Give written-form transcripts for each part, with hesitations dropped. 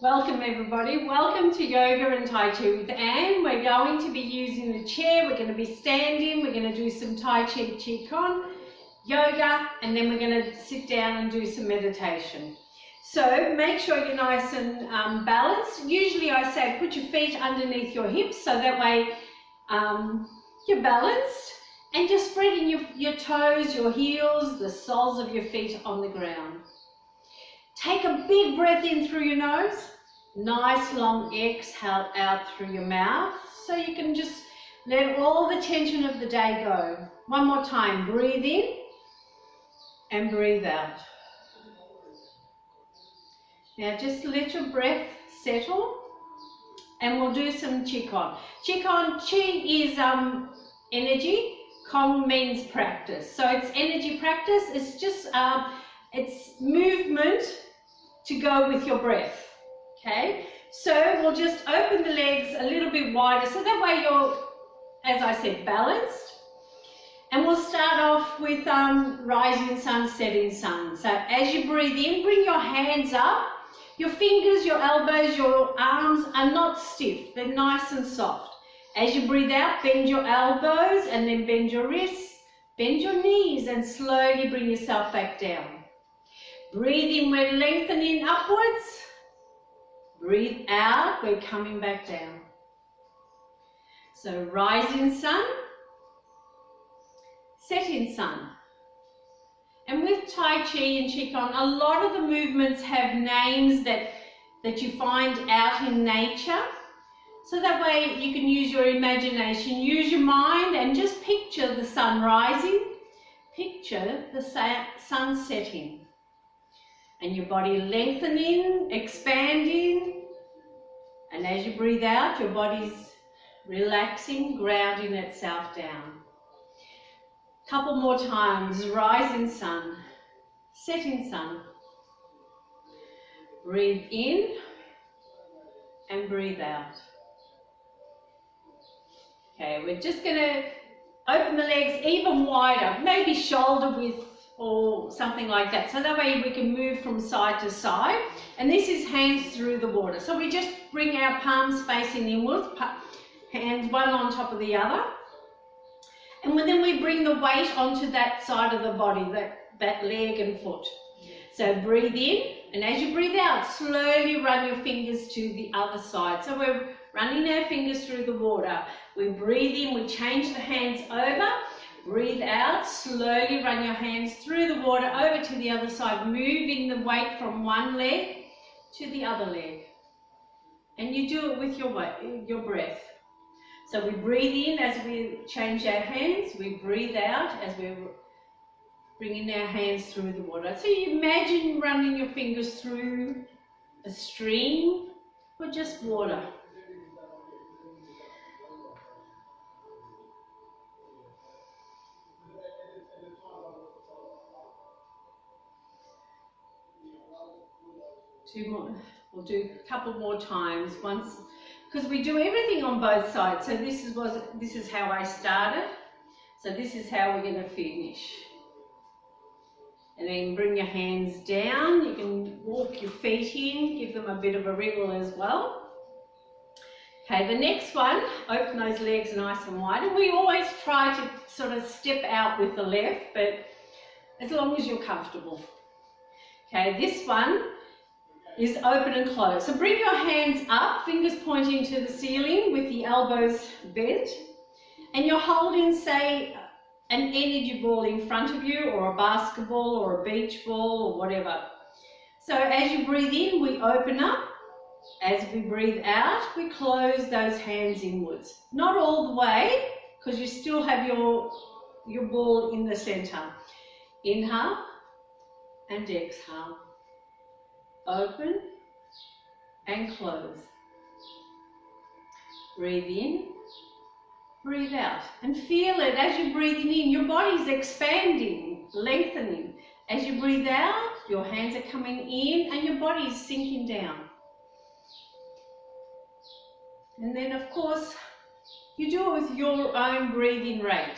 Welcome everybody, welcome to Yoga and Tai Chi with Anne. We're going to be using the chair, we're going to be standing, we're going to do some Tai Chi, Qigong, yoga, and then we're going to sit down and do some meditation. So make sure you're nice and balanced. Usually I say put your feet underneath your hips so that way you're balanced, and just spreading your toes, your heels, the soles of your feet on the ground. Take a big breath in through your nose, nice long exhale out through your mouth, so you can just let all the tension of the day go. One more time, breathe in and breathe out. Now just let your breath settle and we'll do some Qigong. Qigong, Qi is energy, Gong means practice. So it's energy practice, it's just it's movement to go with your breath, okay? So we'll just open the legs a little bit wider so that way you're, as I said, balanced. And we'll start off with rising sun, setting sun. So as you breathe in, bring your hands up. Your fingers, your elbows, your arms are not stiff, they're nice and soft. As you breathe out, bend your elbows and then bend your wrists, bend your knees and slowly bring yourself back down. Breathe in, we're lengthening upwards. Breathe out, we're coming back down. So rising sun, setting sun. And with Tai Chi and Qigong, a lot of the movements have names that you find out in nature. So that way you can use your imagination, use your mind and just picture the sun rising, picture the sun setting. And your body lengthening, expanding. And as you breathe out, your body's relaxing, grounding itself down. Couple more times, rising sun, setting sun. Breathe in and breathe out. Okay, we're just going to open the legs even wider, maybe shoulder width or something like that. So that way we can move from side to side. And this is hands through the water. So we just bring our palms facing inwards, hands one on top of the other. And then we bring the weight onto that side of the body, that leg and foot. So breathe in, and as you breathe out, slowly run your fingers to the other side. So we're running our fingers through the water. We breathe in, we change the hands over. Breathe out, slowly run your hands through the water over to the other side, moving the weight from one leg to the other leg. And you do it with your breath. So we breathe in as we change our hands, we breathe out as we're bringing our hands through the water. So you imagine running your fingers through a stream or just water. Two more. We'll do a couple more times once, because we do everything on both sides. So this is how I started. So this is how we're going to finish. And then bring your hands down. You can walk your feet in, give them a bit of a wriggle as well. Okay, the next one, open those legs nice and wide. And we always try to sort of step out with the left, but as long as you're comfortable. Okay, this one is open and close. So bring your hands up, fingers pointing to the ceiling with the elbows bent. And you're holding, say, an energy ball in front of you, or a basketball or a beach ball or whatever. So as you breathe in, we open up. As we breathe out, we close those hands inwards. Not all the way, because you still have your ball in the center. Inhale and exhale. Open and close. Breathe in, breathe out. And feel it as you're breathing in. Your body's expanding, lengthening. As you breathe out, your hands are coming in and your body's sinking down. And then, of course, you do it with your own breathing rate.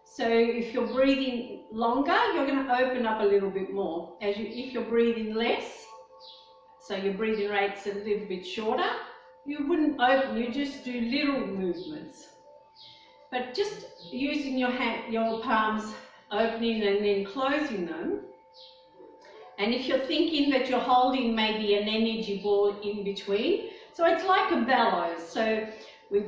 So if you're breathing longer, you're going to open up a little bit more. If you're breathing less, so your breathing rate's a little bit shorter, you wouldn't open, you just do little movements. But just using your palms, opening and then closing them. And if you're thinking that you're holding maybe an energy ball in between, so it's like a bellows. So we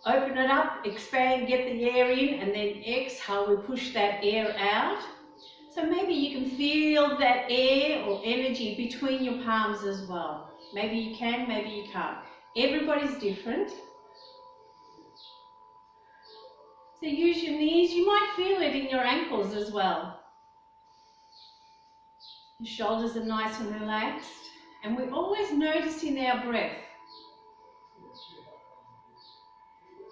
open it up, expand, get the air in, and then exhale, we push that air out. So maybe you can feel that air or energy between your palms as well. Maybe you can, maybe you can't. Everybody's different. So use your knees. You might feel it in your ankles as well. Your shoulders are nice and relaxed. And we're always noticing our breath.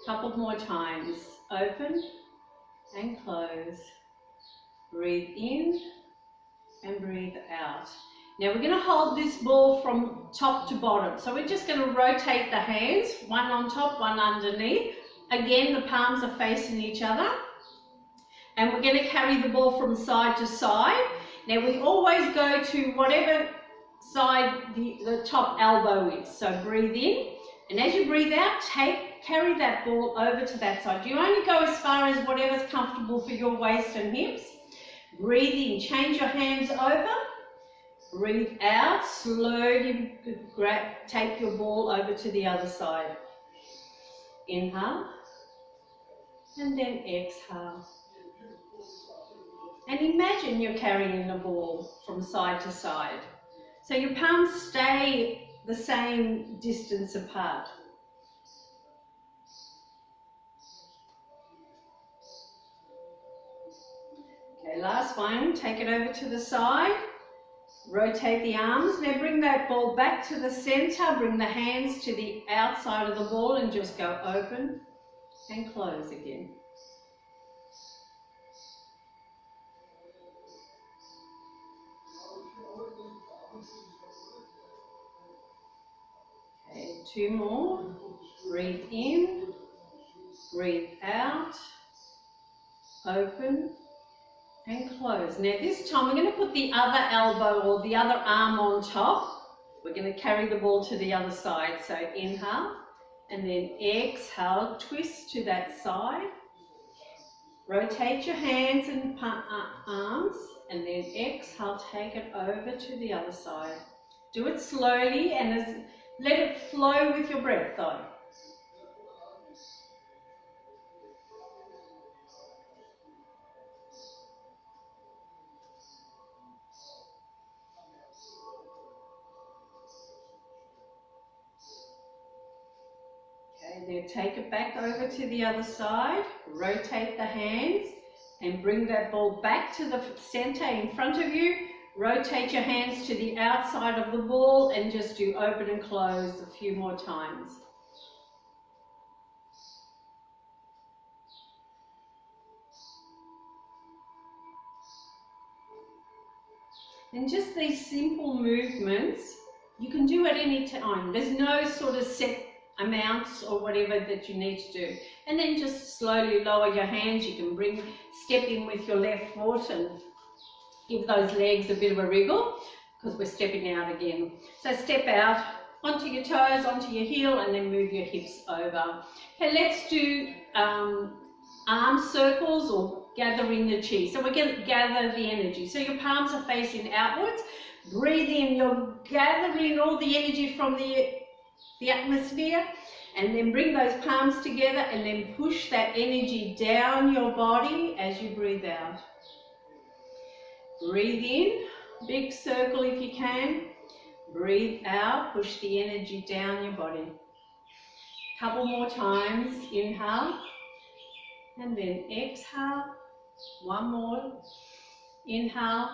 Couple more times. Open and close. Breathe in and breathe out. Now we're going to hold this ball from top to bottom. So we're just going to rotate the hands, one on top, one underneath. Again, the palms are facing each other. And we're going to carry the ball from side to side. Now we always go to whatever side the top elbow is. So breathe in, and as you breathe out, carry that ball over to that side. You only go as far as whatever's comfortable for your waist and hips. Breathe in, change your hands over. Breathe out, slowly take your ball over to the other side. Inhale, and then exhale. And imagine you're carrying the ball from side to side. So your palms stay the same distance apart. Okay, last one, take it over to the side. Rotate the arms. Now bring that ball back to the center, bring the hands to the outside of the ball and just go open and close again. Okay, two more. Breathe in, breathe out, open and close. Now this time we're going to put the other elbow or the other arm on top. We're going to carry the ball to the other side. So inhale and then exhale, twist to that side. Rotate your hands and arms and then exhale, take it over to the other side. Do it slowly and let it flow with your breath though. Then take it back over to the other side, rotate the hands and bring that ball back to the center in front of you. Rotate your hands to the outside of the ball and just do open and close a few more times. And just these simple movements, you can do at any time. There's no sort of set amounts or whatever that you need to do. And then just slowly lower your hands. You can step in with your left foot and give those legs a bit of a wriggle because we're stepping out again. So step out onto your toes, onto your heel and then move your hips over. Okay, let's do arm circles or gathering the chi. So we're going to gather the energy. So your palms are facing outwards. Breathe in, you're gathering all the energy from the atmosphere, and then bring those palms together and then push that energy down your body as you breathe out. Breathe in, big circle if you can. Breathe out, push the energy down your body. Couple more times, inhale and then exhale. One more, inhale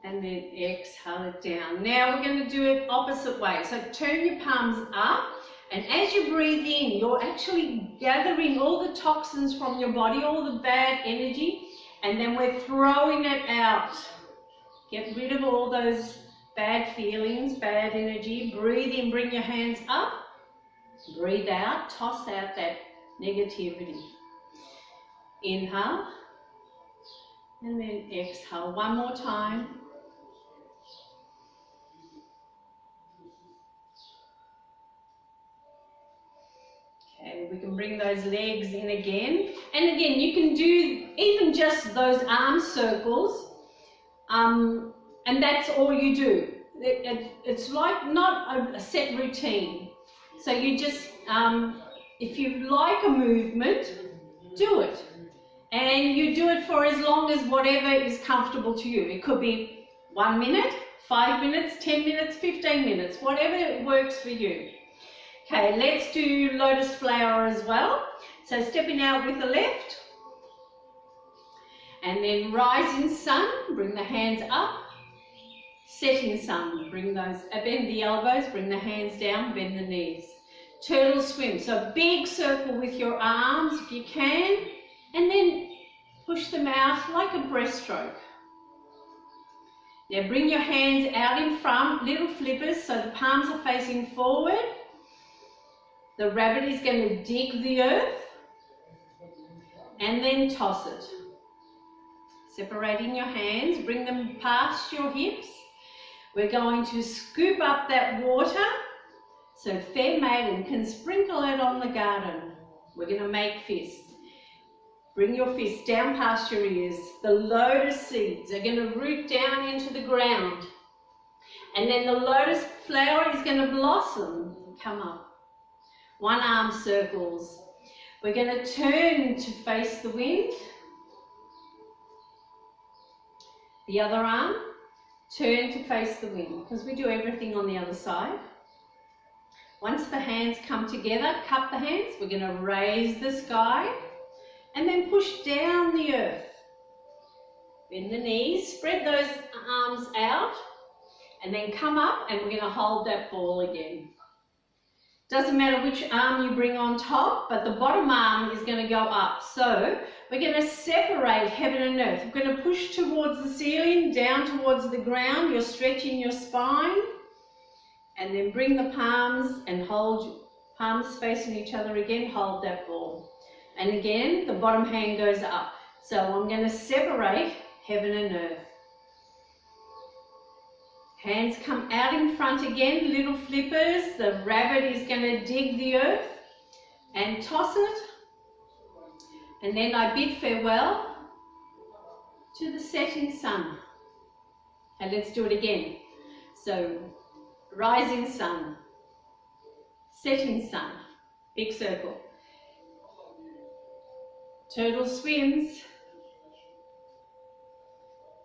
and then exhale it down. Now we're going to do it opposite way. So turn your palms up, and as you breathe in, you're actually gathering all the toxins from your body, all the bad energy, and then we're throwing it out. Get rid of all those bad feelings, bad energy. Breathe in, bring your hands up. Breathe out, toss out that negativity. Inhale, and then exhale. One more time. we can bring those legs in again. And again, you can do even just those arm circles, and that's all you do. It's like not a set routine. So you just, if you like a movement, do it. And you do it for as long as whatever is comfortable to you. It could be 1 minute, 5 minutes, 10 minutes, 15 minutes, whatever works for you. Okay, let's do lotus flower as well. So stepping out with the left. And then rising sun, bring the hands up. Setting sun, bring those, bend the elbows, bring the hands down, bend the knees. Turtle swim, so big circle with your arms if you can, and then push them out like a breaststroke. Now bring your hands out in front, little flippers, so the palms are facing forward. The rabbit is going to dig the earth, and then toss it. Separating your hands, bring them past your hips. We're going to scoop up that water, so fair maiden can sprinkle it on the garden. We're going to make fists. Bring your fists down past your ears. The lotus seeds are going to root down into the ground. And then the lotus flower is going to blossom and come up. One arm circles. We're going to turn to face the wind. The other arm. Turn to face the wind, because we do everything on the other side. Once the hands come together, cup the hands, we're going to raise the sky and then push down the earth. Bend the knees, spread those arms out and then come up, and we're going to hold that ball again. Doesn't matter which arm you bring on top, but the bottom arm is going to go up. So we're going to separate heaven and earth. We're going to push towards the ceiling, down towards the ground. You're stretching your spine. And then bring the palms and hold, palms facing each other again. Hold that ball. And again, the bottom hand goes up. So I'm going to separate heaven and earth. Hands come out in front again, little flippers. The rabbit is going to dig the earth and toss it. And then I bid farewell to the setting sun. And let's do it again. So, rising sun, setting sun, big circle. Turtle swims.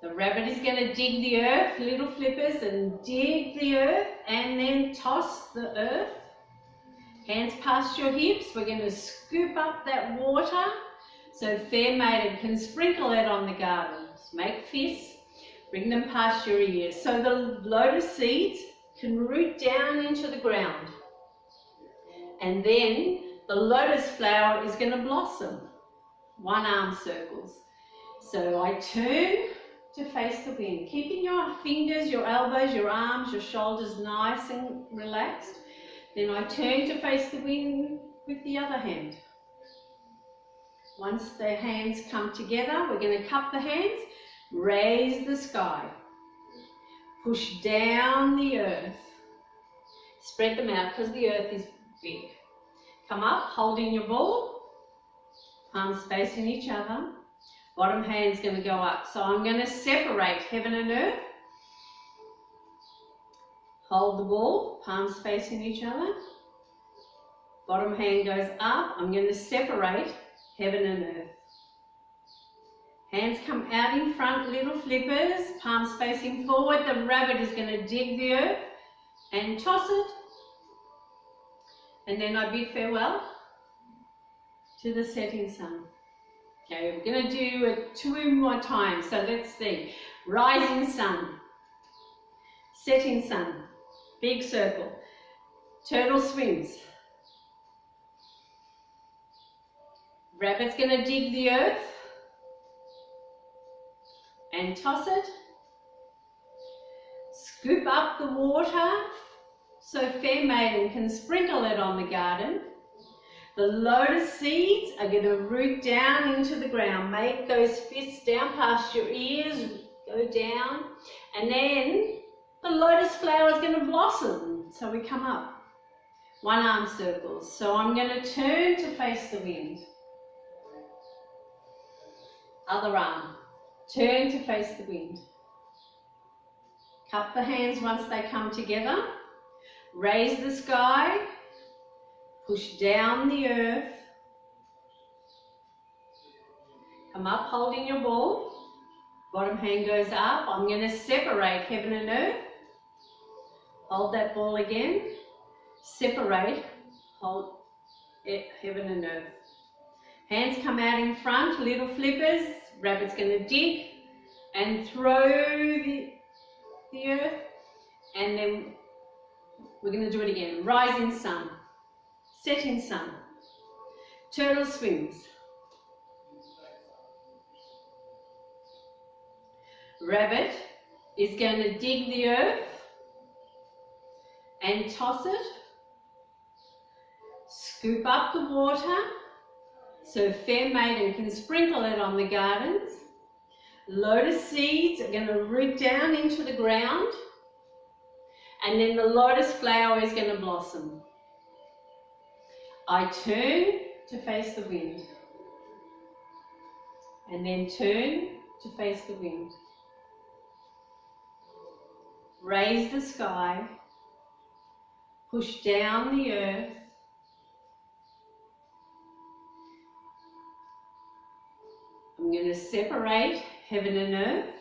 The rabbit is going to dig the earth, little flippers, and dig the earth and then toss the earth. Hands past your hips. We're going to scoop up that water so fair maiden can sprinkle it on the garden. Make fists, bring them past your ears. So the lotus seeds can root down into the ground. And then the lotus flower is going to blossom. One arm circles. So I turn to face the wind, keeping your fingers, your elbows, your arms, your shoulders nice and relaxed. Then I turn to face the wind with the other hand. Once the hands come together, we're going to cup the hands, raise the sky, push down the earth, spread them out because the earth is big. Come up, holding your ball, palms facing each other. Bottom hand's going to go up. So I'm going to separate heaven and earth. Hold the ball, palms facing each other. Bottom hand goes up. I'm going to separate heaven and earth. Hands come out in front, little flippers, palms facing forward. The rabbit is going to dig the earth and toss it. And then I bid farewell to the setting sun. Okay, we're going to do it 2 more times, so let's see. Rising sun, setting sun, big circle, turtle swims. Rabbit's going to dig the earth and toss it. Scoop up the water so fair maiden can sprinkle it on the garden. The lotus seeds are going to root down into the ground. Make those fists down past your ears, go down. And then the lotus flower is going to blossom. So we come up. One arm circles. So I'm going to turn to face the wind. Other arm. Turn to face the wind. Cup the hands once they come together. Raise the sky. Push down the earth. Come up holding your ball. Bottom hand goes up. I'm going to separate heaven and earth. Hold that ball again. Separate. Hold heaven and earth. Hands come out in front. Little flippers. Rabbit's going to dig and throw the earth. And then we're going to do it again. Rising sun. Setting sun. Turtle swims. Rabbit is going to dig the earth and toss it. Scoop up the water so fair maiden can sprinkle it on the gardens. Lotus seeds are going to root down into the ground, and then the lotus flower is going to blossom. I turn to face the wind, and then turn to face the wind. Raise the sky, push down the earth, I'm going to separate heaven and earth,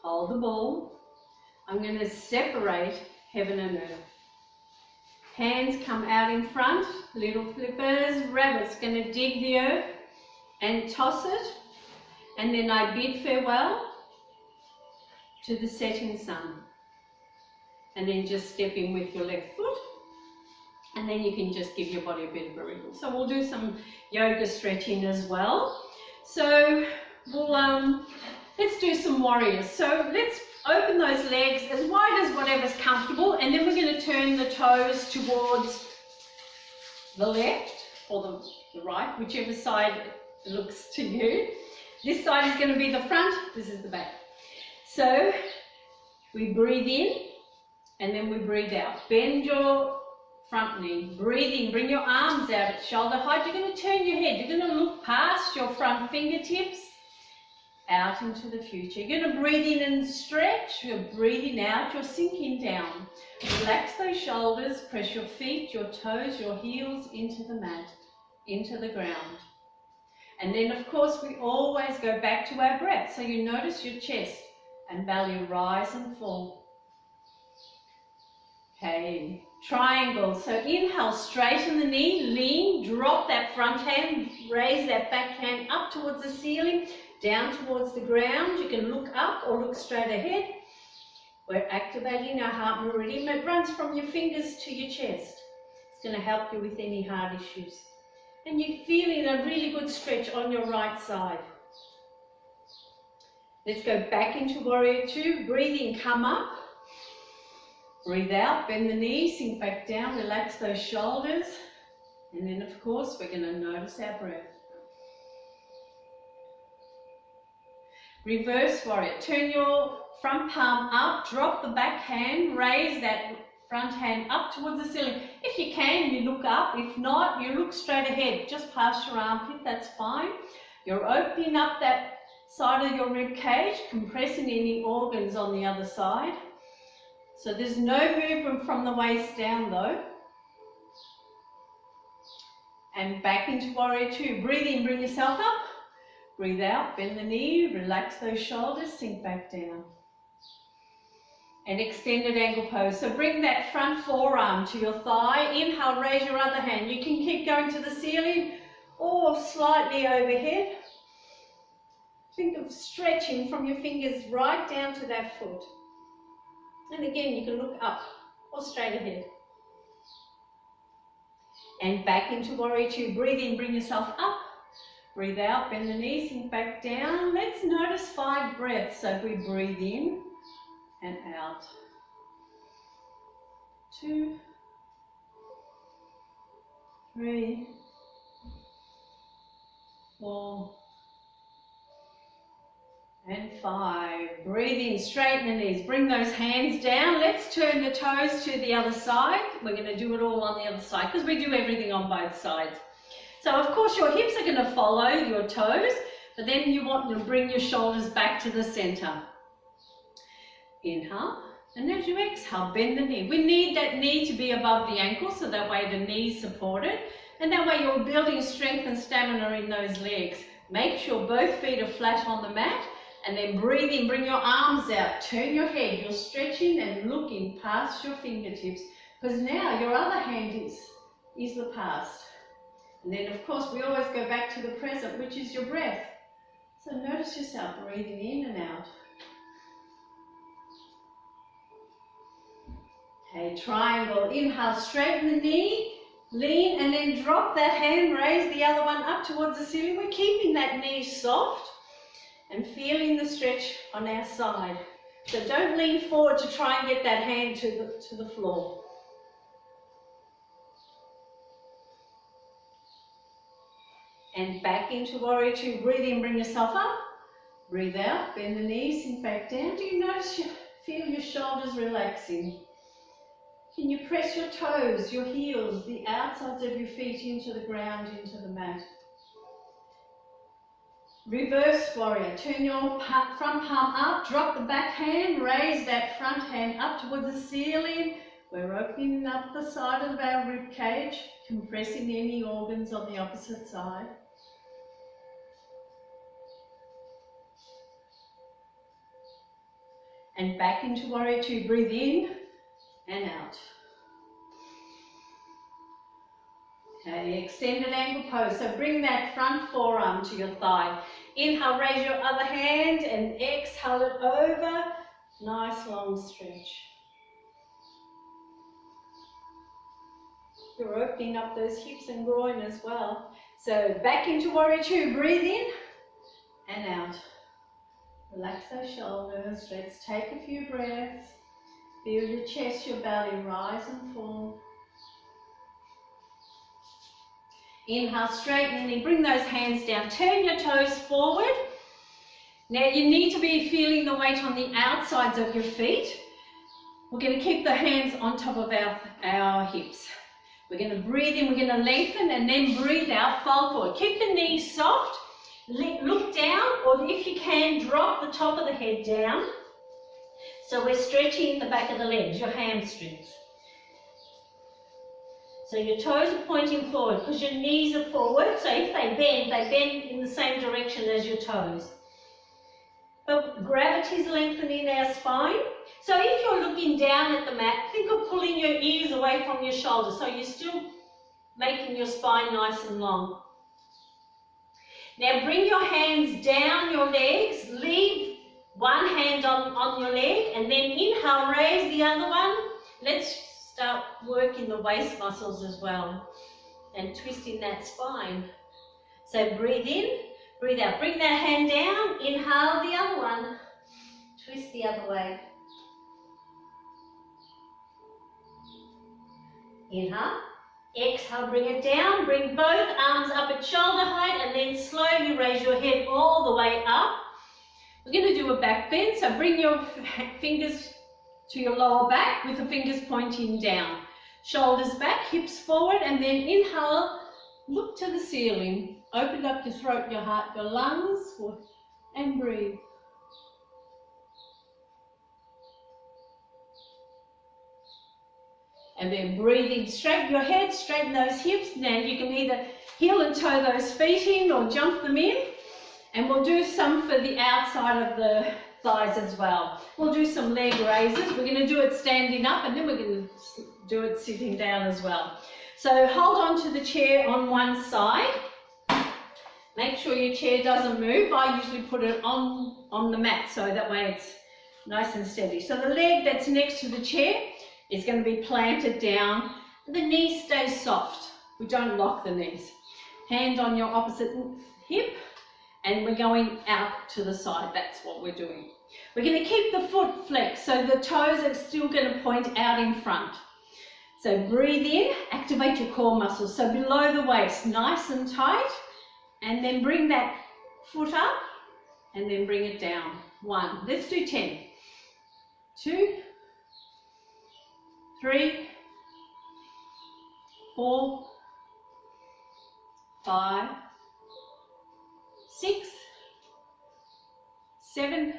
hold the ball, I'm going to separate heaven and earth. Hands come out in front, little flippers, rabbit's going to dig the earth and toss it, and then I bid farewell to the setting sun. And then just step in with your left foot, and then you can just give your body a bit of a wriggle. So we'll do some yoga stretching as well. So we'll let's do some warriors. So let's open those legs as wide as whatever's comfortable, and then we're going to turn the toes towards the left or the right, whichever side looks to you. This side is going to be the front, this is the back. So we breathe in and then we breathe out. Bend your front knee, breathe in, bring your arms out at shoulder height. You're going to turn your head, you're going to look past your front fingertips out into the future. You're going to breathe in and stretch, you're breathing out, you're sinking down. Relax those shoulders, press your feet, your toes, your heels into the mat, into the ground. And then of course we always go back to our breath. So you notice your chest and belly rise and fall. Okay, triangle. So inhale, straighten the knee, lean, drop that front hand, raise that back hand up towards the ceiling, down towards the ground. You can look up or look straight ahead. We're activating our heart meridian. It runs from your fingers to your chest. It's going to help you with any heart issues. And you're feeling a really good stretch on your right side. Let's go back into Warrior Two. Breathe in, come up. Breathe out, bend the knees, sink back down, relax those shoulders. And then of course we're going to notice our breath. Reverse Warrior. Turn your front palm up, drop the back hand, raise that front hand up towards the ceiling. If you can, you look up. If not, you look straight ahead, just past your armpit, that's fine. You're opening up that side of your rib cage, compressing any organs on the other side. So there's no movement from the waist down though. And back into Warrior Two. Breathe in, bring yourself up. Breathe out, bend the knee, relax those shoulders, sink back down. And extended angle pose. So bring that front forearm to your thigh. Inhale, raise your other hand. You can keep going to the ceiling or slightly overhead. Think of stretching from your fingers right down to that foot. And again, you can look up or straight ahead. And back into Warrior Two. Breathe in, bring yourself up. Breathe out, bend the knees, sink back down. Let's notice 5 breaths. So if we breathe in and out. 2, 3, 4, And 5. Breathe in, straighten the knees. Bring those hands down. Let's turn the toes to the other side. We're going to do it all on the other side because we do everything on both sides. So of course your hips are going to follow your toes, but then you want to bring your shoulders back to the center. Inhale, and as you exhale, bend the knee. We need that knee to be above the ankle so that way the knee's supported, and that way you're building strength and stamina in those legs. Make sure both feet are flat on the mat, and then breathe in, bring your arms out, turn your head, you're stretching and looking past your fingertips, because now your other hand is the past. And then of course we always go back to the present, which is your breath. So notice yourself breathing in and out. Okay, triangle. Inhale, straighten the knee, lean, and then drop that hand, raise the other one up towards the ceiling. We're keeping that knee soft and feeling the stretch on our side. So don't lean forward to try and get that hand to the floor. And back into warrior 2. Breathe in, bring yourself up. Breathe out, bend the knees, sink back down. Do you notice feel your shoulders relaxing? Can you press your toes, your heels, the outsides of your feet into the ground, into the mat? Reverse warrior. Turn your front palm up, drop the back hand, raise that front hand up towards the ceiling. We're opening up the side of our rib cage, compressing any organs on the opposite side. And back into warrior 2. Breathe in and out. Okay, extended angle pose. So bring that front forearm to your thigh. Inhale, raise your other hand and exhale it over. Nice long stretch. You're opening up those hips and groin as well. So back into warrior 2. Breathe in and out. Relax those shoulders. Let's take a few breaths. Feel your chest, your belly rise and fall. Inhale, straighten the knee. Bring those hands down. Turn your toes forward. Now you need to be feeling the weight on the outsides of your feet. We're going to keep the hands on top of our hips. We're going to breathe in, we're going to lengthen, and then breathe out, fold forward. Keep the knees soft. Look down, or if you can, drop the top of the head down. So we're stretching the back of the legs, your hamstrings. So your toes are pointing forward because your knees are forward. So if they bend in the same direction as your toes. But gravity is lengthening our spine. So if you're looking down at the mat, think of pulling your ears away from your shoulders. So you're still making your spine nice and long. Now bring your hands down your legs, leave one hand on your leg, and then inhale, raise the other one. Let's start working the waist muscles as well and twisting that spine. So breathe in, breathe out. Bring that hand down, inhale the other one, twist the other way. Inhale. Exhale, bring it down, bring both arms up at shoulder height, and then slowly raise your head all the way up. We're going to do a back bend, so bring your fingers to your lower back with the fingers pointing down. Shoulders back, hips forward, and then inhale, look to the ceiling. Open up your throat, your heart, your lungs, and breathe. And then breathing, straighten your head, straighten those hips. Now you can either heel and toe those feet in or jump them in. And we'll do some for the outside of the thighs as well. We'll do some leg raises. We're going to do it standing up, and then we're going to do it sitting down as well. So hold on to the chair on one side. Make sure your chair doesn't move. I usually put it on the mat so that way it's nice and steady. So the leg that's next to the chair is going to be planted down. The knee stays soft. We don't lock the knees. Hand on your opposite hip, and we're going out to the side. That's what we're doing. We're going to keep the foot flexed, so the toes are still going to point out in front. So breathe in, activate your core muscles. So below the waist, nice and tight, and then bring that foot up and then bring it down. 1. Let's do 10. 2, 3, 4, 5, 6, 7,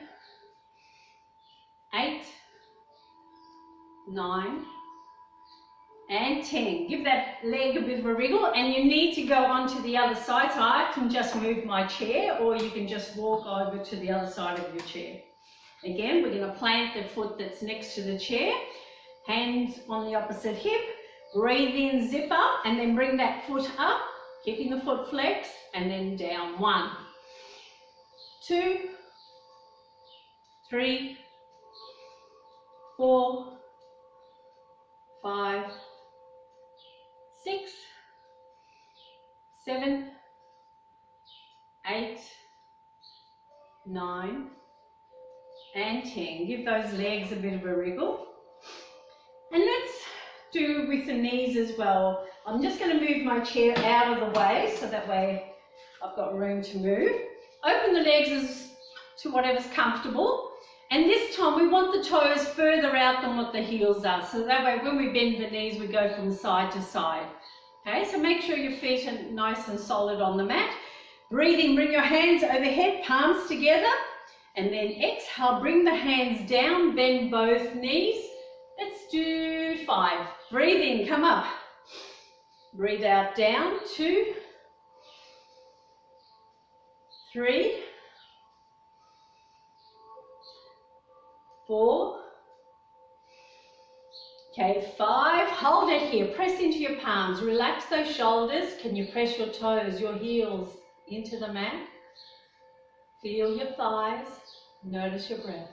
8, 9, and 10. Give that leg a bit of a wriggle, and you need to go onto the other side, so I can just move my chair, or you can just walk over to the other side of your chair. Again, we're going to plant the foot that's next to the chair, hands on the opposite hip, breathe in, zip up, and then bring that foot up, keeping the foot flexed, and then down. 1, 2, 3, 4, 5, 6, 7, 8, 9, and 10. Give those legs a bit of a wriggle. And let's do with the knees as well. I'm just going to move my chair out of the way, so that way I've got room to move. Open the legs to whatever's comfortable. And this time we want the toes further out than what the heels are. So that way when we bend the knees, we go from side to side. Okay, so make sure your feet are nice and solid on the mat. Breathe in, bring your hands overhead, palms together. And then exhale, bring the hands down, bend both knees. Let's do 5. Breathe in, come up. Breathe out, down. 2, 3, 4. Okay, 5. Hold it here. Press into your palms. Relax those shoulders. Can you press your toes, your heels into the mat? Feel your thighs. Notice your breath.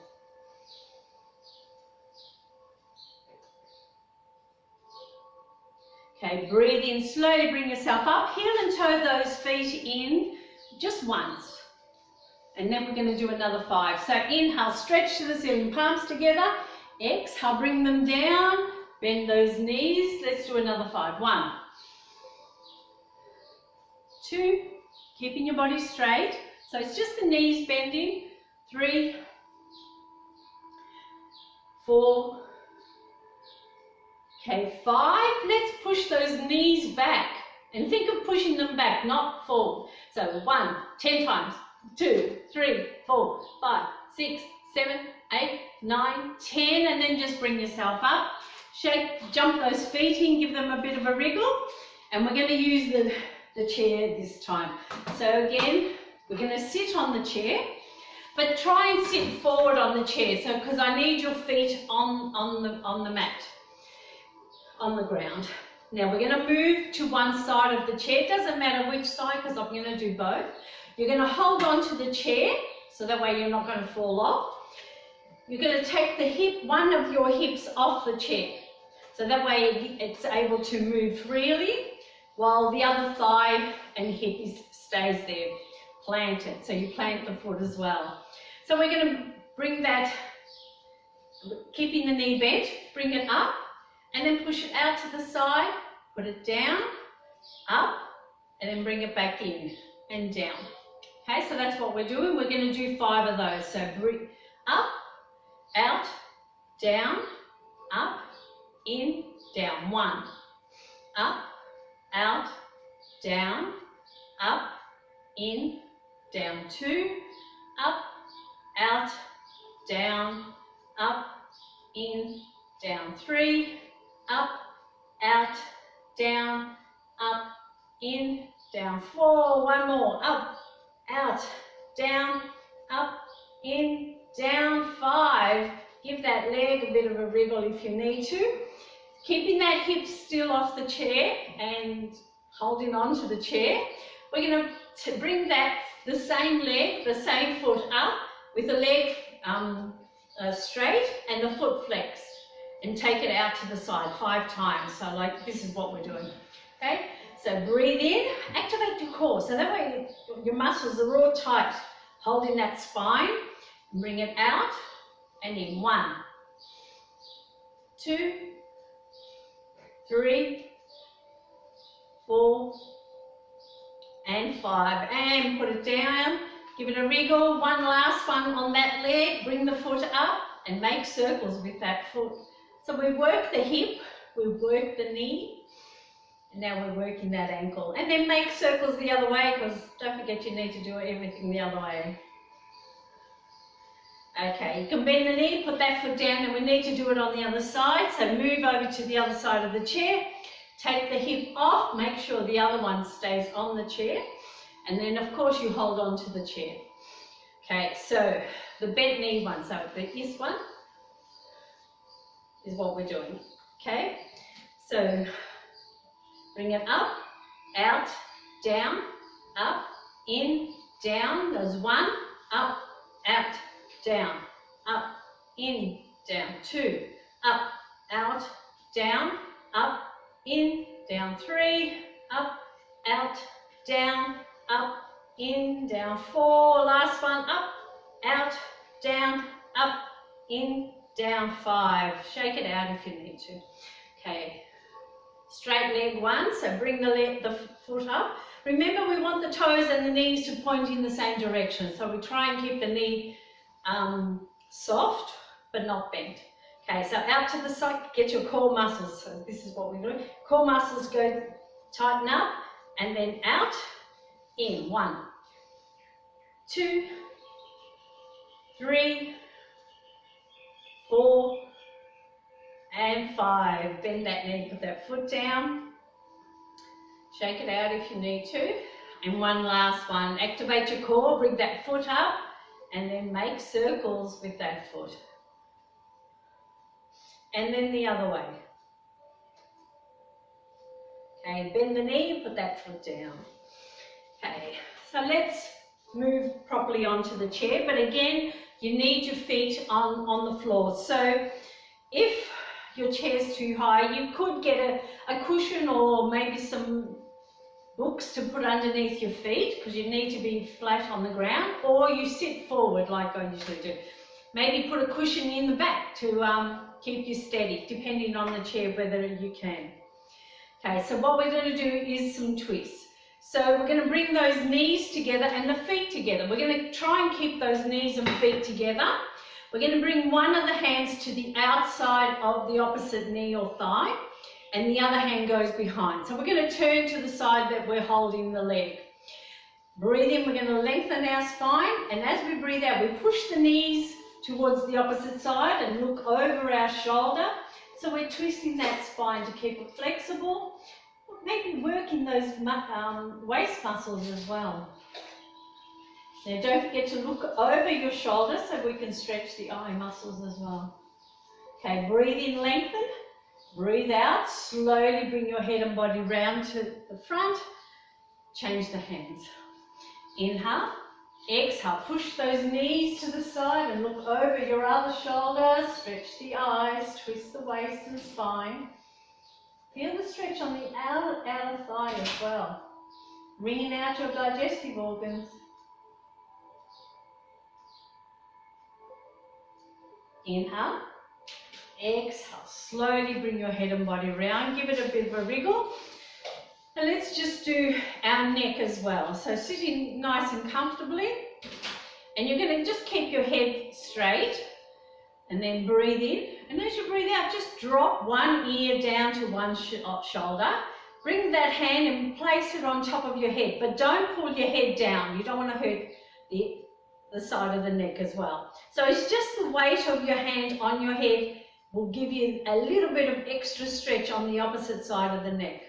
Okay, breathe in, slowly bring yourself up. Heel and toe those feet in just once. And then we're going to do another 5. So inhale, stretch to the ceiling, palms together. Exhale, bring them down. Bend those knees. Let's do another 5. 1, 2, keeping your body straight. So it's just the knees bending. 3, 4, okay, 5. Let's push those knees back. And think of pushing them back, not forward. So 1, 10 times. 2, 3, 4, 5, 6, 7, 8, 9, 10. And then just bring yourself up. Shake, jump those feet in, give them a bit of a wriggle. And we're going to use the chair this time. So again, we're going to sit on the chair. But try and sit forward on the chair, so because I need your feet on the mat, on the ground. Now we're going to move to one side of the chair. It doesn't matter which side, because I'm going to do both. You're going to hold on to the chair, so that way you're not going to fall off. You're going to take the hip, one of your hips off the chair, so that way it's able to move freely, while the other thigh and hip stays there. Plant it, so you plant the foot as well. So we're going to bring that, keeping the knee bent, bring it up, and then push it out to the side, put it down, up, and then bring it back in and down. Okay, so that's what we're doing. We're going to do 5 of those. So breathe up, out, down, up, in, down. 1, up, out, down, up, in, down. 2, up, out, down, up, in, down. 3, up, out, down, up, in, down. 4, one more, up, out, down, up, in, down. 5, give that leg a bit of a wriggle if you need to. Keeping that hip still off the chair and holding on to the chair. We're going to bring the same leg, the same foot up with the leg straight and the foot flexed, and take it out to the side 5 times. So like this is what we're doing. Okay, so breathe in, activate your core, so that way your muscles are all tight, holding that spine. Bring it out and in. 1, 2, 3, 4, and 5, and put it down. Give it a wriggle. One last one on that leg. Bring the foot up and make circles with that foot. So we've worked the hip, we've worked the knee, and now we're working that ankle. And then make circles the other way, because don't forget you need to do everything the other way. Okay, you can bend the knee, put that foot down, and we need to do it on the other side. So move over to the other side of the chair, take the hip off, make sure the other one stays on the chair, and then of course you hold on to the chair. Okay, so the bent knee one, so this one is what we're doing. Okay, so bring it up, out, down, up, in, down. There's one, up, out, down, up, in, down. Two, up, out, down, up, in, down. Three, up, out, down, up, in, down. Four, last one, up, out, down, up, in, down. Five. Shake it out if you need to. Okay. Straight leg one, so bring the foot up. Remember, we want the toes and the knees to point in the same direction, so we try and keep the knee soft but not bent. Okay, so out to the side, get your core muscles. So this is what we're doing. Core muscles go tighten up and then out, in. 1, 2, 3, 4, and 5. Bend that knee, put that foot down. Shake it out if you need to. And one last one. Activate your core, bring that foot up, and then make circles with that foot. And then the other way. Okay, bend the knee, put that foot down. Okay, so let's move properly onto the chair, but again, you need your feet on the floor. So if your chair's too high, you could get a cushion or maybe some books to put underneath your feet, because you need to be flat on the ground, or you sit forward like I usually do. Maybe put a cushion in the back to keep you steady, depending on the chair whether you can. Okay, so what we're going to do is some twists. So we're going to bring those knees together and the feet together. We're going to try and keep those knees and feet together. We're going to bring one of the hands to the outside of the opposite knee or thigh, and the other hand goes behind. So we're going to turn to the side that we're holding the leg. Breathe in, we're going to lengthen our spine, and as we breathe out, we push the knees towards the opposite side and look over our shoulder. So we're twisting that spine to keep it flexible. Maybe working those waist muscles as well. Now don't forget to look over your shoulder so we can stretch the eye muscles as well. Okay, breathe in, lengthen. Breathe out, slowly bring your head and body round to the front. Change the hands. Inhale, exhale, push those knees to the side and look over your other shoulder. Stretch the eyes, twist the waist and spine. Feel the stretch on the outer thigh as well. Wringing out your digestive organs. Inhale, exhale, slowly bring your head and body around, give it a bit of a wriggle. And let's just do our neck as well. So sitting nice and comfortably, and you're going to just keep your head straight and then breathe in. And as you breathe out, just drop one ear down to one shoulder. Bring that hand and place it on top of your head, but don't pull your head down. You don't want to hurt the side of the neck as well. So it's just the weight of your hand on your head will give you a little bit of extra stretch on the opposite side of the neck.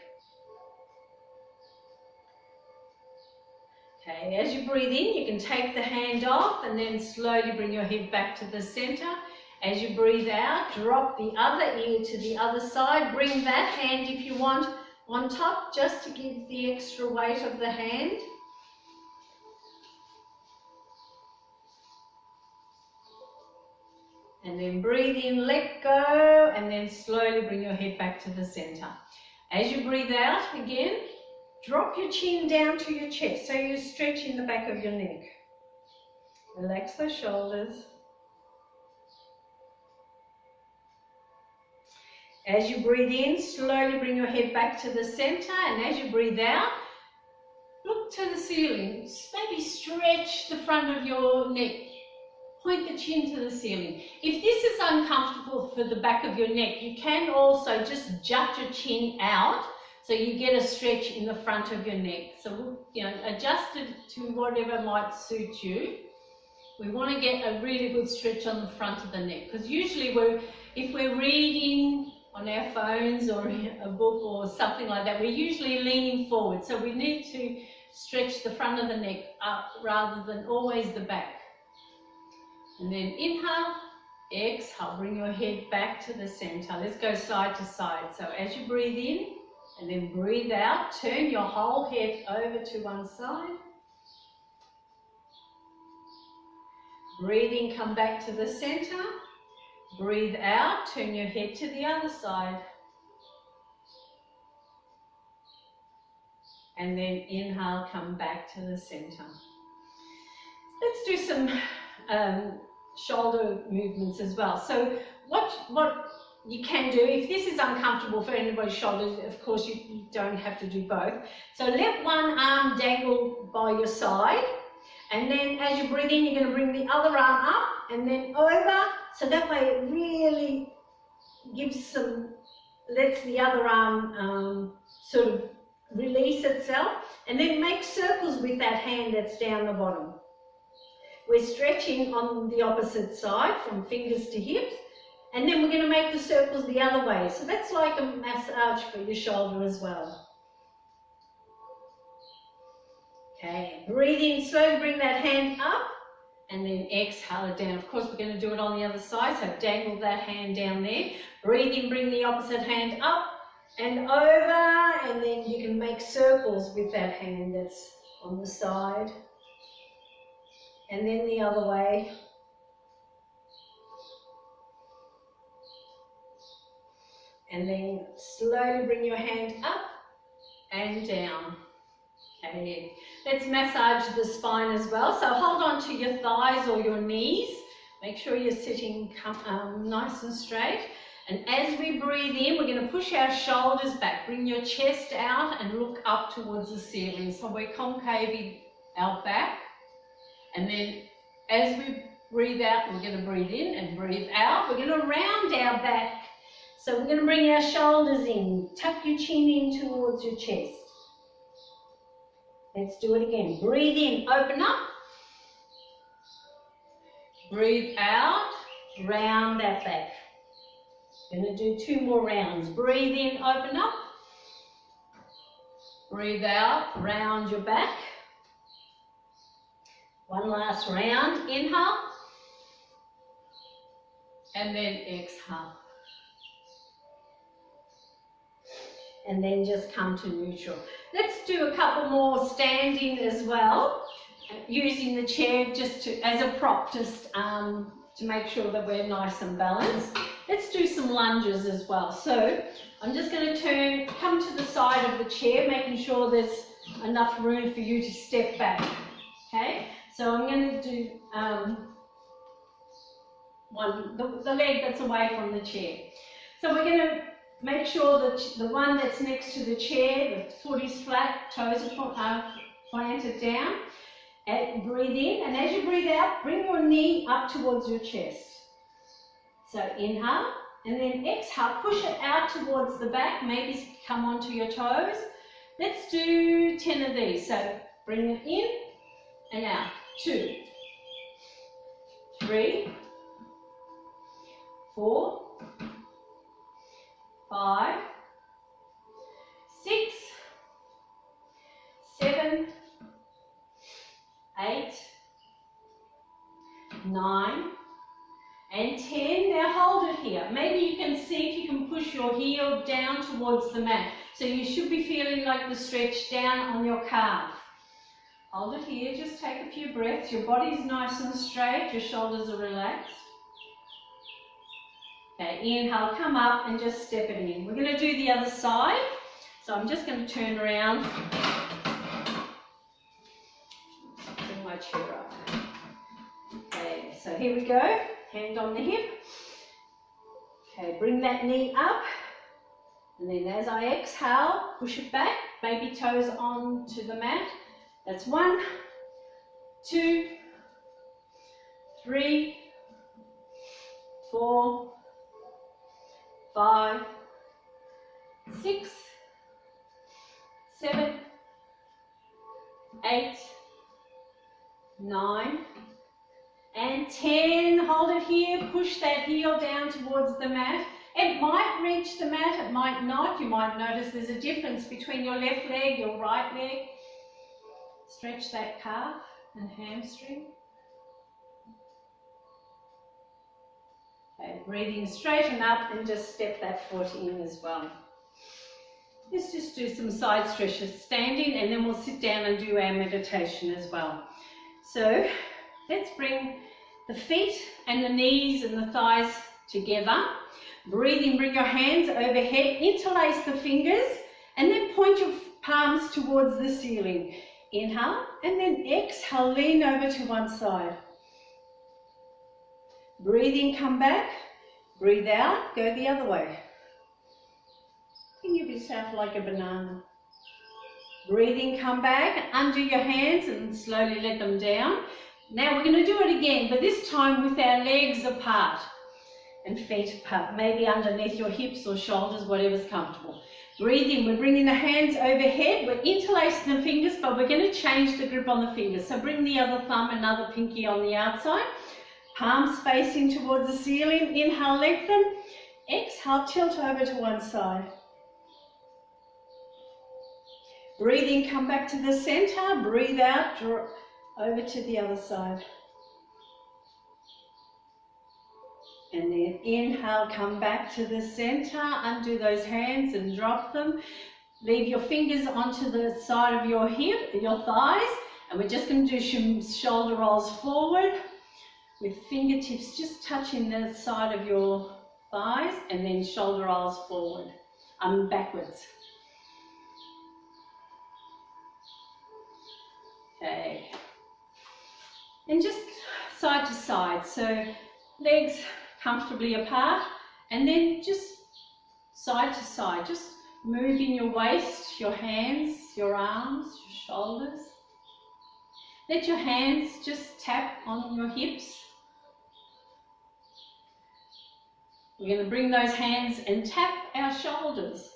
Okay, as you breathe in, you can take the hand off and then slowly bring your head back to the center. As you breathe out, drop the other ear to the other side. Bring that hand, if you want, on top, just to give the extra weight of the hand. And then breathe in, let go, and then slowly bring your head back to the center. As you breathe out again, drop your chin down to your chest, so you're stretching the back of your neck. Relax those shoulders. As you breathe in, slowly bring your head back to the center, and as you breathe out, look to the ceiling, maybe stretch the front of your neck. Point the chin to the ceiling. If this is uncomfortable for the back of your neck, you can also just jut your chin out so you get a stretch in the front of your neck. So, you know, adjust it to whatever might suit you. We want to get a really good stretch on the front of the neck, because usually if we're reading on our phones or a book or something like that, we're usually leaning forward. So we need to stretch the front of the neck up rather than always the back. And then inhale, exhale, bring your head back to the center. Let's go side to side. So as you breathe in and then breathe out, turn your whole head over to one side. Breathe in, come back to the center. Breathe out, turn your head to the other side. And then inhale, come back to the center. Let's do some shoulder movements as well. So what you can do, if this is uncomfortable for anybody's shoulders, of course you don't have to do both. So let one arm dangle by your side. And then as you breathe in, you're going to bring the other arm up and then over. So that way it really lets the other arm sort of release itself. And then make circles with that hand that's down the bottom. We're stretching on the opposite side from fingers to hips. And then we're going to make the circles the other way. So that's like a massage for your shoulder as well. Okay, breathe in slowly, bring that hand up, and then exhale it down. Of course, we're going to do it on the other side, so dangle that hand down there. Breathe in, bring the opposite hand up and over, and then you can make circles with that hand that's on the side. And then the other way. And then slowly bring your hand up and down. Okay, let's massage the spine as well. So hold on to your thighs or your knees. Make sure you're sitting nice and straight. And as we breathe in, we're going to push our shoulders back. Bring your chest out and look up towards the ceiling. So we're concaving our back. And then as we breathe out, we're going to breathe in and breathe out. We're going to round our back. So we're going to bring our shoulders in. Tuck your chin in towards your chest. Let's do it again. Breathe in, open up. Breathe out, round that back. Going to do 2 more rounds. Breathe in, open up. Breathe out, round your back. One last round. Inhale. And then exhale. And then just come to neutral. Let's do a couple more standing as well, using the chair just as a prop, just to make sure that we're nice and balanced. Let's do some lunges as well. So I'm just going to come to the side of the chair, making sure there's enough room for you to step back. Okay, so I'm going to do the leg that's away from the chair. So we're going to make sure that the one that's next to the chair, the foot is flat, toes are planted down. And breathe in, and as you breathe out, bring your knee up towards your chest. So inhale, and then exhale, push it out towards the back, maybe come onto your toes. Let's do 10 of these. So bring it in and out. 2, 3, 4, 5, 6, 7, 8, 9, and 10. Now hold it here. Maybe you can see if you can push your heel down towards the mat. So you should be feeling like the stretch down on your calf. Hold it here, just take a few breaths. Your body's nice and straight, your shoulders are relaxed. Okay, inhale, come up and just step it in. We're going to do the other side. So I'm just going to turn around. Bring my chair up. Okay, so here we go. Hand on the hip. Okay, bring that knee up. And then as I exhale, push it back. Maybe toes onto the mat. That's 1, 2, 3, 4, 5, 6, 7, 8, 9, and 10. Hold it here. Push that heel down towards the mat. It might reach the mat, it might not. You might notice there's a difference between your left leg, your right leg. Stretch that calf and hamstring. Okay, breathing, straighten up and just step that foot in as well. Let's just do some side stretches standing, and then we'll sit down and do our meditation as well. So let's bring the feet and the knees and the thighs together. Breathe in, bring your hands overhead, interlace the fingers, and then point your palms towards the ceiling. Inhale, and then exhale, lean over to one side. Breathe in, come back. Breathe out, go the other way. Think of yourself like a banana. Breathe in, come back, undo your hands and slowly let them down. Now we're going to do it again, but this time with our legs apart and feet apart, maybe underneath your hips or shoulders, whatever's comfortable. Breathe in, we're bringing the hands overhead, we're interlacing the fingers, but we're going to change the grip on the fingers. So bring the other thumb and other pinky on the outside, palms facing towards the ceiling. Inhale, lengthen, exhale, tilt over to one side. Breathe in, come back to the center, breathe out, draw over to the other side. And then inhale, come back to the center, undo those hands and drop them. Leave your fingers onto the side of your hip, your thighs, and we're just going to do some shoulder rolls forward with fingertips just touching the side of your thighs, and then shoulder rolls forward, backwards. Okay. And just side to side, so legs comfortably apart, and then just side to side, just moving your waist, your hands, your arms, your shoulders. Let your hands just tap on your hips. We're going to bring those hands and tap our shoulders.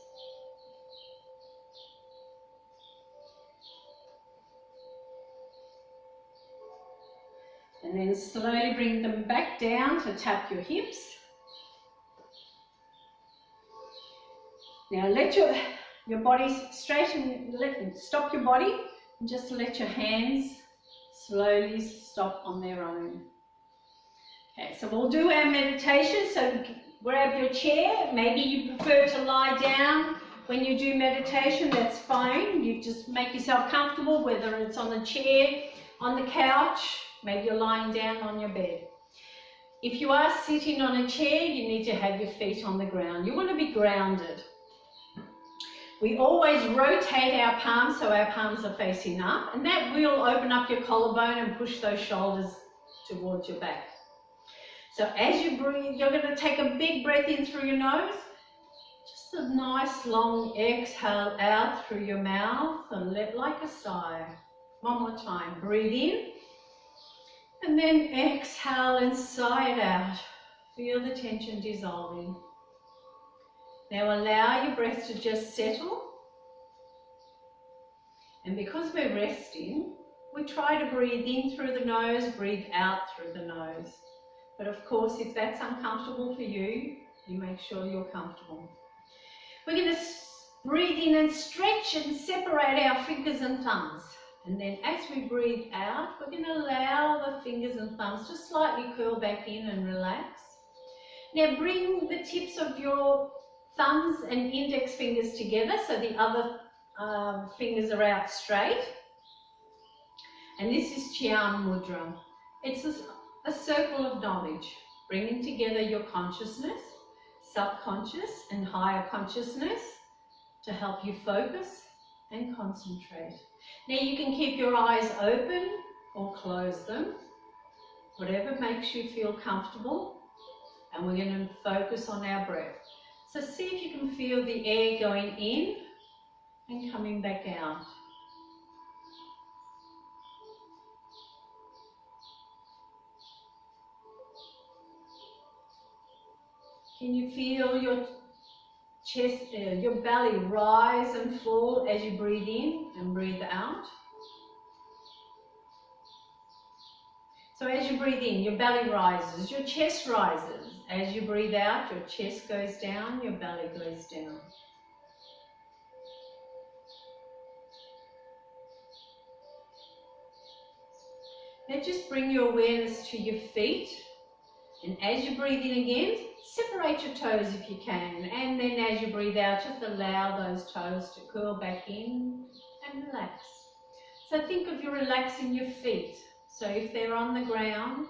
And then slowly bring them back down to tap your hips. Now let your body straighten, stop your body, and just let your hands slowly stop on their own. Okay, so we'll do our meditation. So grab your chair. Maybe you prefer to lie down when you do meditation, that's fine. You just make yourself comfortable, whether it's on the chair, on the couch, maybe you're lying down on your bed. If you are sitting on a chair, you need to have your feet on the ground. You want to be grounded. We always rotate our palms so our palms are facing up, and that will open up your collarbone and push those shoulders towards your back. So as you breathe, you're going to take a big breath in through your nose, just a nice long exhale out through your mouth and let like a sigh. One more time, breathe in. And then exhale and sigh it out. Feel the tension dissolving. Now allow your breath to just settle. And because we're resting, we try to breathe in through the nose, breathe out through the nose. But of course, if that's uncomfortable for you, you make sure you're comfortable. We're going to breathe in and stretch and separate our fingers and thumbs. And then as we breathe out, we're going to allow the fingers and thumbs to slightly curl back in and relax. Now bring the tips of your thumbs and index fingers together so the other fingers are out straight. And this is Qigong Mudra. It's a circle of knowledge, bringing together your consciousness, subconscious and higher consciousness to help you focus and concentrate. Now you can keep your eyes open or close them, whatever makes you feel comfortable, and we're going to focus on our breath. So see if you can feel the air going in and coming back out. Can you feel your chest, your belly rise and fall as you breathe in and breathe out? So as you breathe in, your belly rises, your chest rises. As you breathe out, your chest goes down, your belly goes down. Now just bring your awareness to your feet. And as you breathe in again, separate your toes if you can. And then as you breathe out, just allow those toes to curl back in and relax. So think of you relaxing your feet. So if they're on the ground,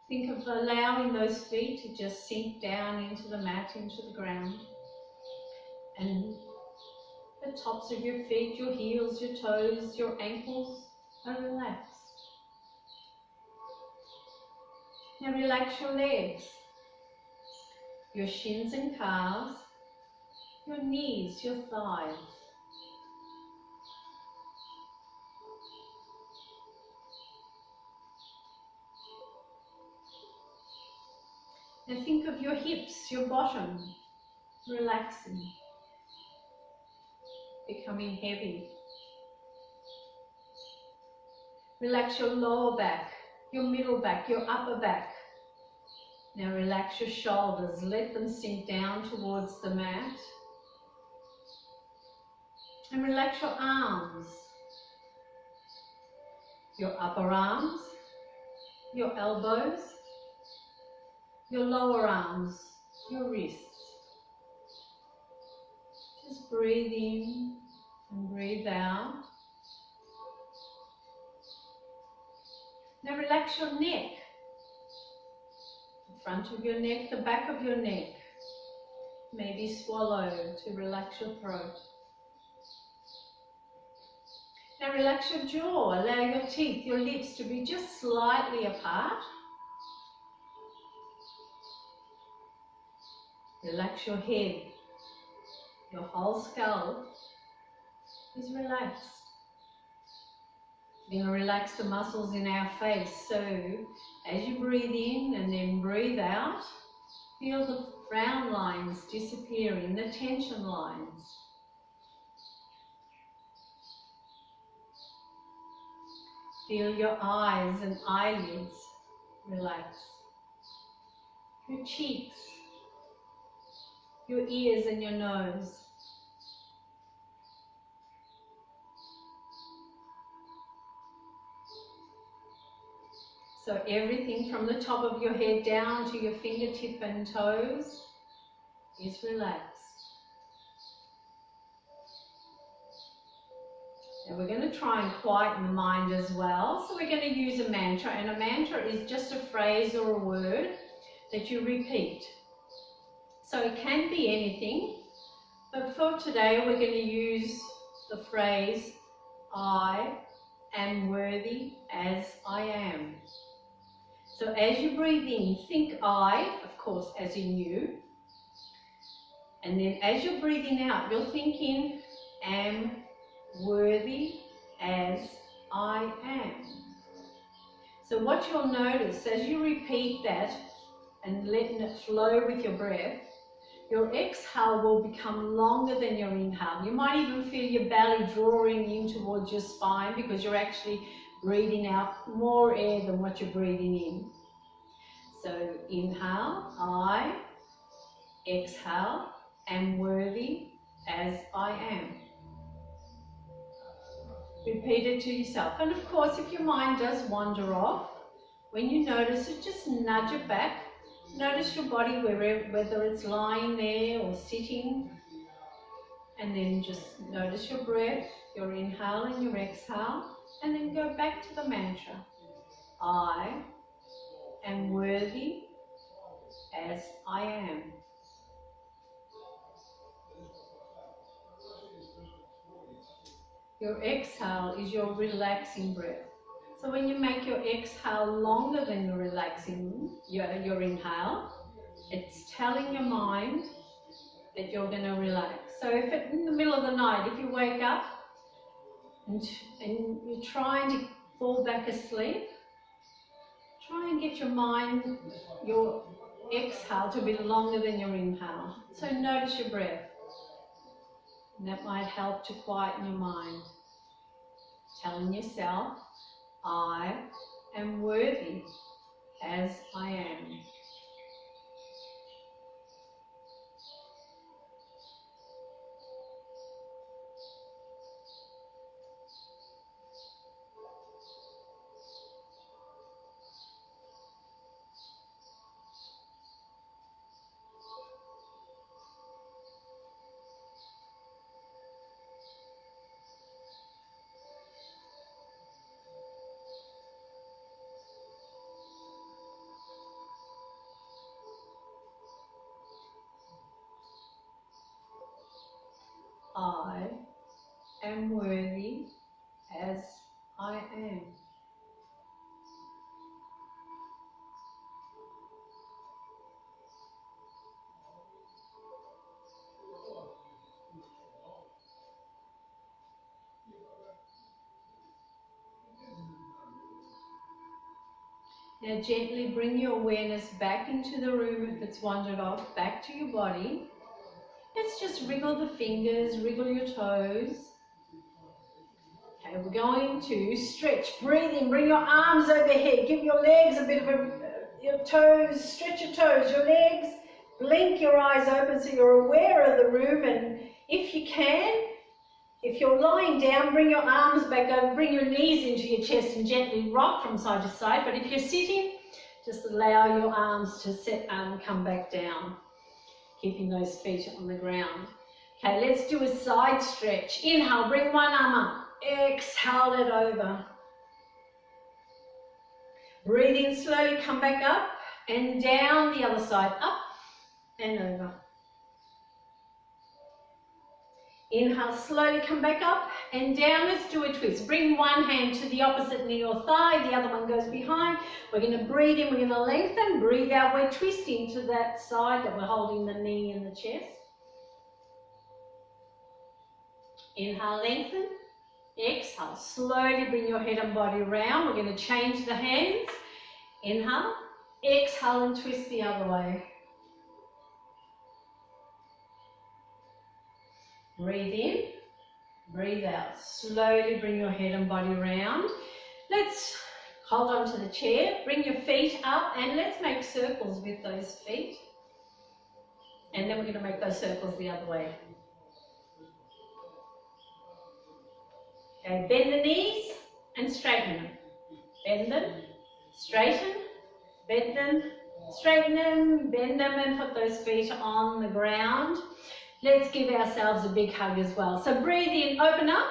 think of allowing those feet to just sink down into the mat, into the ground. And the tops of your feet, your heels, your toes, your ankles are relaxed. Now relax your legs, your shins and calves, your knees, your thighs. And think of your hips, your bottom, relaxing, becoming heavy. Relax your lower back, your middle back, your upper back. Now relax your shoulders, let them sink down towards the mat. And relax your arms, your upper arms, your elbows, your lower arms, your wrists. Just breathe in and breathe out. Now relax your neck, the front of your neck, the back of your neck. Maybe swallow to relax your throat. Now relax your jaw, allow your teeth, your lips to be just slightly apart. Relax your head, your whole skull is relaxed. We're going to relax the muscles in our face. So as you breathe in and then breathe out, feel the frown lines disappearing, the tension lines. Feel your eyes and eyelids relax. Your cheeks, your ears and your nose. So everything from the top of your head down to your fingertip and toes is relaxed. And we're going to try and quieten the mind as well. So we're going to use a mantra, and a mantra is just a phrase or a word that you repeat. So it can be anything, but for today we're going to use the phrase, I am worthy as I am. So as you breathe in, think I, of course, as in you. And then as you're breathing out, you're thinking, am worthy as I am. So what you'll notice as you repeat that and letting it flow with your breath, your exhale will become longer than your inhale. You might even feel your belly drawing in towards your spine because you're actually breathing out more air than what you're breathing in. So inhale, I, exhale, am worthy as I am. Repeat it to yourself. And of course, if your mind does wander off, when you notice it, just nudge it back. Notice your body, whether it's lying there or sitting. And then just notice your breath, your inhale and your exhale. And then go back to the mantra. I am worthy as I am. Your exhale is your relaxing breath. So when you make your exhale longer than your relaxing, your inhale, it's telling your mind that you're going to relax. So if in the middle of the night, if you wake up and you're trying to fall back asleep, try and get your mind, your exhale to be longer than your inhale. So notice your breath. And that might help to quieten your mind. Telling yourself, I am worthy as I am. I am worthy as I am. Now gently bring your awareness back into the room if it's wandered off, back to your body. Let's just wriggle the fingers, wriggle your toes. Okay, we're going to stretch. Breathe in, bring your arms overhead, give your legs a bit of your toes, stretch your toes, your legs. Blink your eyes open so you're aware of the room, and if you can, if you're lying down, bring your arms back over, bring your knees into your chest and gently rock from side to side. But if you're sitting, just allow your arms to sit and come back down, keeping those feet on the ground. Okay, let's do a side stretch. Inhale, bring one arm up. Exhale it over. Breathe in slowly, come back up and down the other side, up and over. Inhale, slowly come back up and down. Let's do a twist. Bring one hand to the opposite knee or thigh, the other one goes behind. We're going to breathe in, we're going to lengthen. Breathe out, we're twisting to that side that we're holding the knee and the chest. Inhale, lengthen. Exhale, slowly bring your head and body round. We're going to change the hands. Inhale, exhale and twist the other way. Breathe in, breathe out. Slowly bring your head and body round. Let's hold on to the chair, bring your feet up and let's make circles with those feet. And then we're going to make those circles the other way. Okay, bend the knees and straighten them. Bend them, straighten, bend them, straighten them, bend them and put those feet on the ground. Let's give ourselves a big hug as well. So breathe in, open up,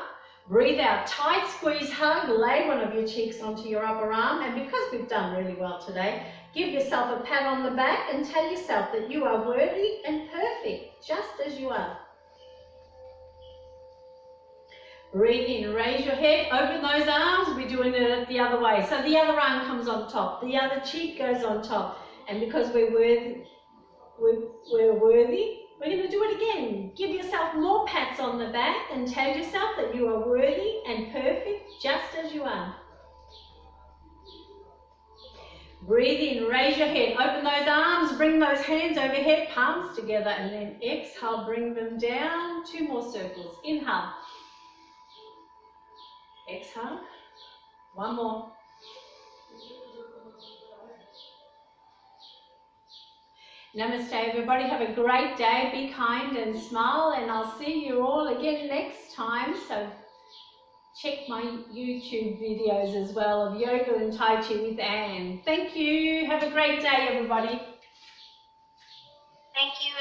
breathe out, tight squeeze hug, lay one of your cheeks onto your upper arm, and because we've done really well today, give yourself a pat on the back and tell yourself that you are worthy and perfect, just as you are. Breathe in, raise your head, open those arms, we're doing it the other way. So the other arm comes on top, the other cheek goes on top, and because we're worthy, we're going to do it again. Give yourself more pats on the back and tell yourself that you are worthy and perfect just as you are. Breathe in, raise your head, open those arms, bring those hands overhead, palms together, and then exhale, bring them down. 2 more circles. Inhale. Exhale. 1 more. Namaste everybody, have a great day, be kind and smile, and I'll see you all again next time. So check my YouTube videos as well of yoga and Tai Chi with Anne. Thank you, have a great day everybody. Thank you.